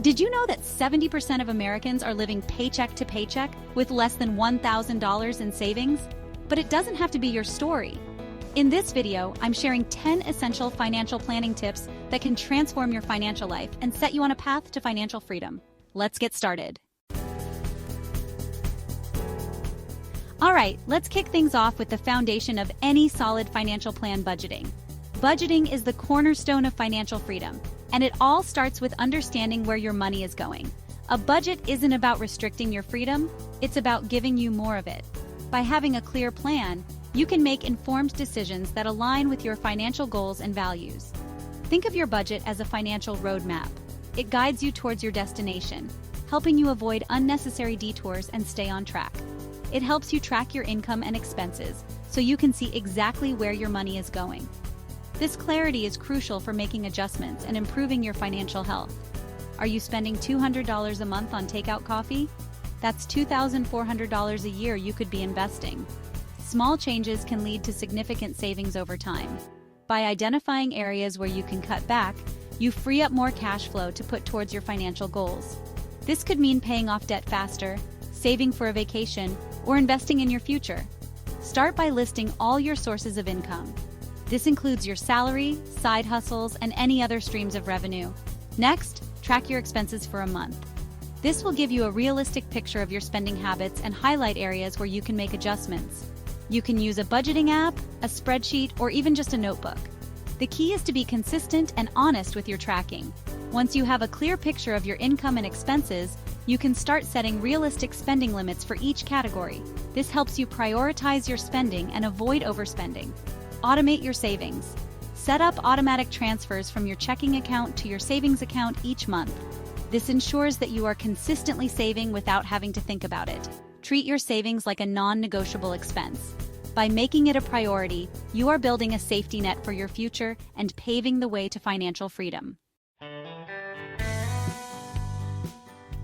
Did you know that 70% of Americans are living paycheck to paycheck with less than $1,000 in savings? But it doesn't have to be your story. In this video, I'm sharing 10 essential financial planning tips that can transform your financial life and set you on a path to financial freedom. Let's get started. All right, let's kick things off with the foundation of any solid financial plan: budgeting. Budgeting is the cornerstone of financial freedom, and it all starts with understanding where your money is going. A budget isn't about restricting your freedom, it's about giving you more of it. By having a clear plan, you can make informed decisions that align with your financial goals and values. Think of your budget as a financial roadmap. It guides you towards your destination, helping you avoid unnecessary detours and stay on track. It helps you track your income and expenses, so you can see exactly where your money is going. This clarity is crucial for making adjustments and improving your financial health. Are you spending $200 a month on takeout coffee? That's $2,400 a year you could be investing. Small changes can lead to significant savings over time. By identifying areas where you can cut back, you free up more cash flow to put towards your financial goals. This could mean paying off debt faster, saving for a vacation, or investing in your future. Start by listing all your sources of income. This includes your salary, side hustles, and any other streams of revenue. Next, track your expenses for a month. This will give you a realistic picture of your spending habits and highlight areas where you can make adjustments. You can use a budgeting app, a spreadsheet, or even just a notebook. The key is to be consistent and honest with your tracking. Once you have a clear picture of your income and expenses, you can start setting realistic spending limits for each category. This helps you prioritize your spending and avoid overspending. Automate your savings. Set up automatic transfers from your checking account to your savings account each month. This ensures that you are consistently saving without having to think about it. Treat your savings like a non-negotiable expense. By making it a priority, you are building a safety net for your future and paving the way to financial freedom.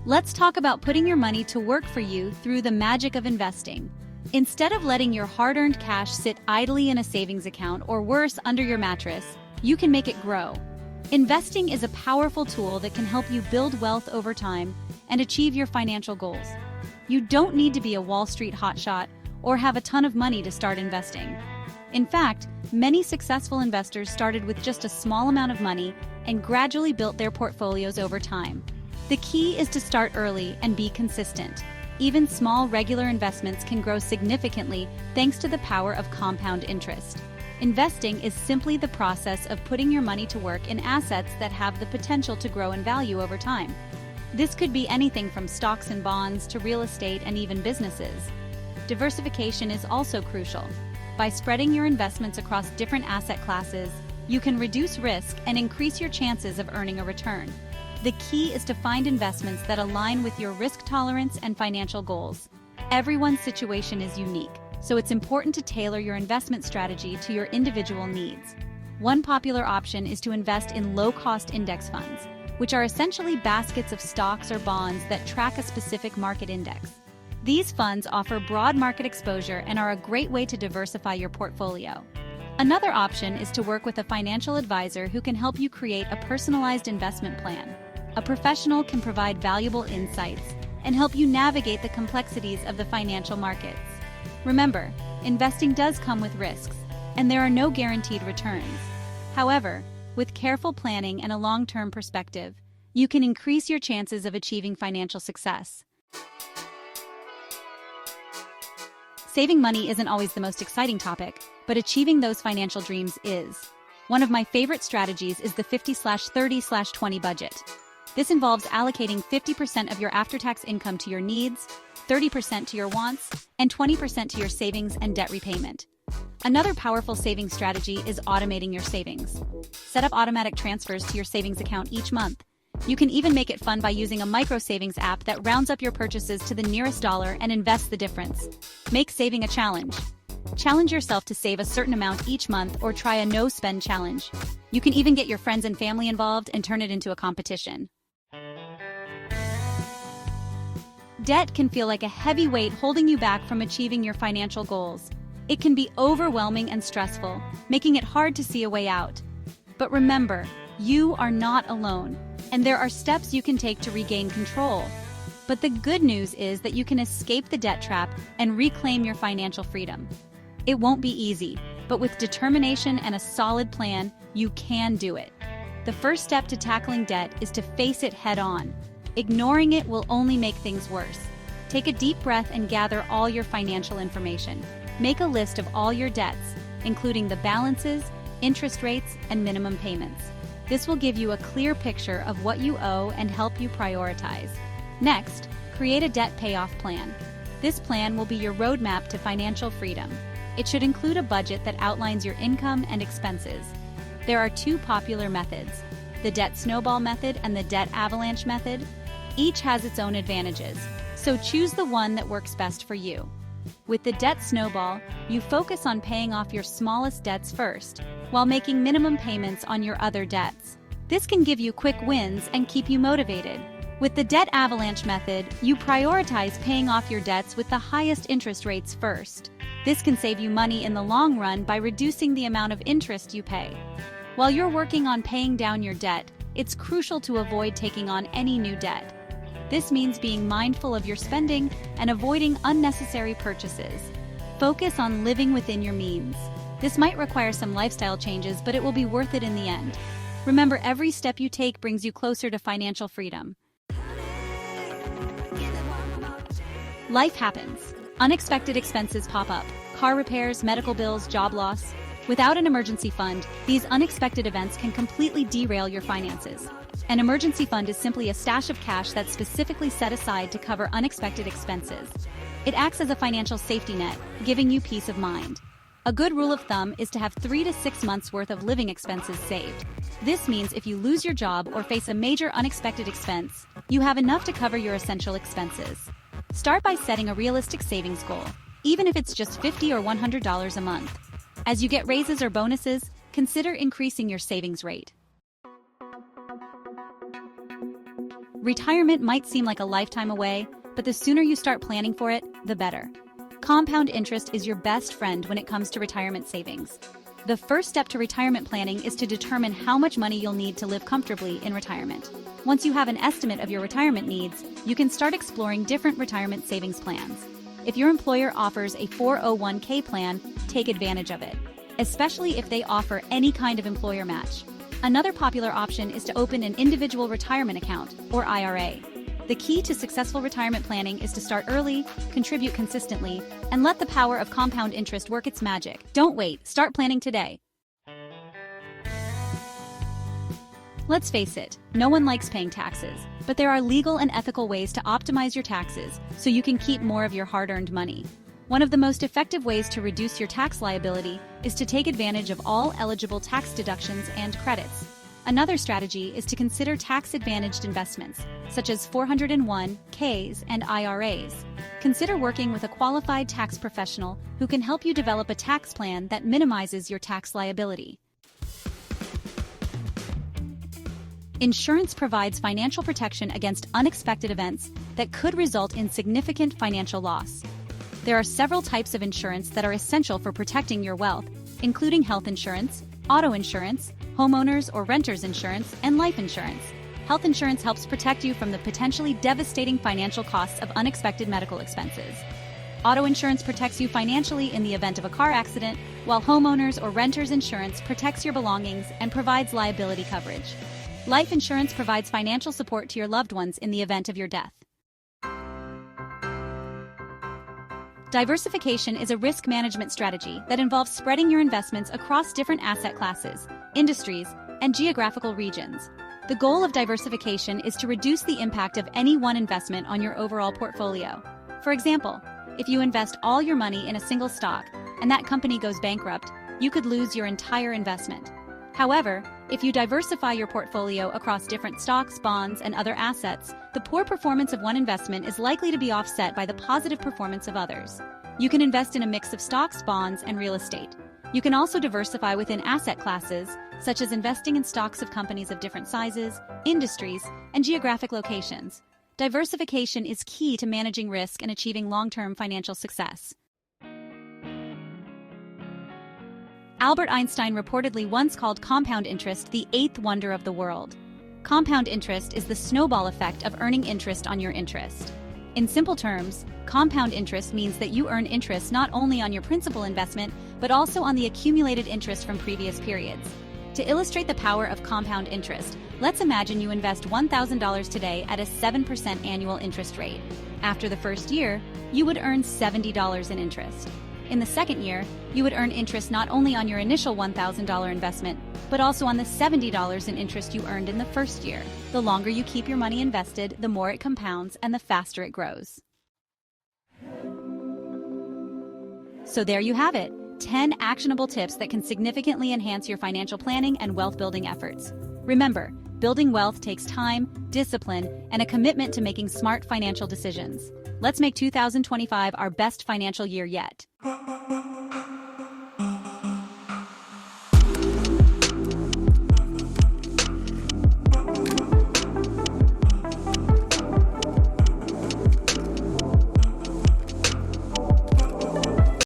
Let's talk about putting your money to work for you through the magic of investing. Instead of letting your hard-earned cash sit idly in a savings account or worse, under your mattress, you can make it grow. Investing is a powerful tool that can help you build wealth over time and achieve your financial goals. You don't need to be a Wall Street hotshot or have a ton of money to start investing. In fact, many successful investors started with just a small amount of money and gradually built their portfolios over time. The key is to start early and be consistent. Even small, regular investments can grow significantly thanks to the power of compound interest. Investing is simply the process of putting your money to work in assets that have the potential to grow in value over time. This could be anything from stocks and bonds to real estate and even businesses. Diversification is also crucial. By spreading your investments across different asset classes, you can reduce risk and increase your chances of earning a return. The key is to find investments that align with your risk tolerance and financial goals. Everyone's situation is unique, so it's important to tailor your investment strategy to your individual needs. One popular option is to invest in low-cost index funds, which are essentially baskets of stocks or bonds that track a specific market index. These funds offer broad market exposure and are a great way to diversify your portfolio. Another option is to work with a financial advisor who can help you create a personalized investment plan. A professional can provide valuable insights and help you navigate the complexities of the financial markets. Remember, investing does come with risks, and there are no guaranteed returns. However, with careful planning and a long-term perspective, you can increase your chances of achieving financial success. Saving money isn't always the most exciting topic, but achieving those financial dreams is. One of my favorite strategies is the 50/30/20 budget. This involves allocating 50% of your after-tax income to your needs, 30% to your wants, and 20% to your savings and debt repayment. Another powerful saving strategy is automating your savings. Set up automatic transfers to your savings account each month. You can even make it fun by using a micro-savings app that rounds up your purchases to the nearest dollar and invests the difference. Make saving a challenge. Challenge yourself to save a certain amount each month or try a no-spend challenge. You can even get your friends and family involved and turn it into a competition. Debt can feel like a heavy weight holding you back from achieving your financial goals. It can be overwhelming and stressful, making it hard to see a way out. But remember, you are not alone. and there are steps you can take to regain control. But the good news is that you can escape the debt trap and reclaim your financial freedom. It won't be easy, but with determination and a solid plan, you can do it. The first step to tackling debt is to face it head-on. Ignoring it will only make things worse. Take a deep breath and gather all your financial information. Make a list of all your debts, including the balances, interest rates, and minimum payments. This will give you a clear picture of what you owe and help you prioritize. Next, create a debt payoff plan. This plan will be your roadmap to financial freedom. It should include a budget that outlines your income and expenses. There are two popular methods, the debt snowball method and the debt avalanche method. Each has its own advantages, so choose the one that works best for you. With the debt snowball, you focus on paying off your smallest debts first, while making minimum payments on your other debts. This can give you quick wins and keep you motivated. With the debt avalanche method, you prioritize paying off your debts with the highest interest rates first. This can save you money in the long run by reducing the amount of interest you pay. While you're working on paying down your debt, it's crucial to avoid taking on any new debt. This means being mindful of your spending and avoiding unnecessary purchases. Focus on living within your means. This might require some lifestyle changes, but it will be worth it in the end. Remember, every step you take brings you closer to financial freedom. Life happens. Unexpected expenses pop up. Car repairs, medical bills, job loss. Without an emergency fund, these unexpected events can completely derail your finances. An emergency fund is simply a stash of cash that's specifically set aside to cover unexpected expenses. It acts as a financial safety net, giving you peace of mind. A good rule of thumb is to have 3 to 6 months' worth of living expenses saved. This means if you lose your job or face a major unexpected expense, you have enough to cover your essential expenses. Start by setting a realistic savings goal, even if it's just $50 or $100 a month. As you get raises or bonuses, consider increasing your savings rate. Retirement might seem like a lifetime away, but the sooner you start planning for it, the better. Compound interest is your best friend when it comes to retirement savings. The first step to retirement planning is to determine how much money you'll need to live comfortably in retirement. Once you have an estimate of your retirement needs, you can start exploring different retirement savings plans. If your employer offers a 401k plan, take advantage of it, especially if they offer any kind of employer match. Another popular option is to open an individual retirement account, or IRA. The key to successful retirement planning is to start early, contribute consistently, and let the power of compound interest work its magic. Don't wait, start planning today. Let's face it, no one likes paying taxes, but there are legal and ethical ways to optimize your taxes so you can keep more of your hard-earned money. One of the most effective ways to reduce your tax liability is to take advantage of all eligible tax deductions and credits. Another strategy is to consider tax-advantaged investments, such as 401ks and IRAs. Consider working with a qualified tax professional who can help you develop a tax plan that minimizes your tax liability. Insurance provides financial protection against unexpected events that could result in significant financial loss. There are several types of insurance that are essential for protecting your wealth, including health insurance, auto insurance, homeowners or renters insurance, and life insurance. Health insurance helps protect you from the potentially devastating financial costs of unexpected medical expenses. Auto insurance protects you financially in the event of a car accident, while homeowners or renters insurance protects your belongings and provides liability coverage. Life insurance provides financial support to your loved ones in the event of your death. Diversification is a risk management strategy that involves spreading your investments across different asset classes, industries, and geographical regions. The goal of diversification is to reduce the impact of any one investment on your overall portfolio. For example, if you invest all your money in a single stock and that company goes bankrupt, you could lose your entire investment. However, if you diversify your portfolio across different stocks, bonds, and other assets, the poor performance of one investment is likely to be offset by the positive performance of others. You can invest in a mix of stocks, bonds, and real estate. You can also diversify within asset classes, such as investing in stocks of companies of different sizes, industries, and geographic locations. Diversification is key to managing risk and achieving long-term financial success. Albert Einstein reportedly once called compound interest the eighth wonder of the world. Compound interest is the snowball effect of earning interest on your interest. In simple terms, compound interest means that you earn interest not only on your principal investment, but also on the accumulated interest from previous periods. To illustrate the power of compound interest, let's imagine you invest $1,000 today at a 7% annual interest rate. After the first year, you would earn $70 in interest. In the second year, you would earn interest not only on your initial $1,000 investment, but also on the $70 in interest you earned in the first year. The longer you keep your money invested, the more it compounds and the faster it grows. So there you have it, 10 actionable tips that can significantly enhance your financial planning and wealth building efforts. Remember, building wealth takes time, discipline, and a commitment to making smart financial decisions. Let's make 2025 our best financial year yet.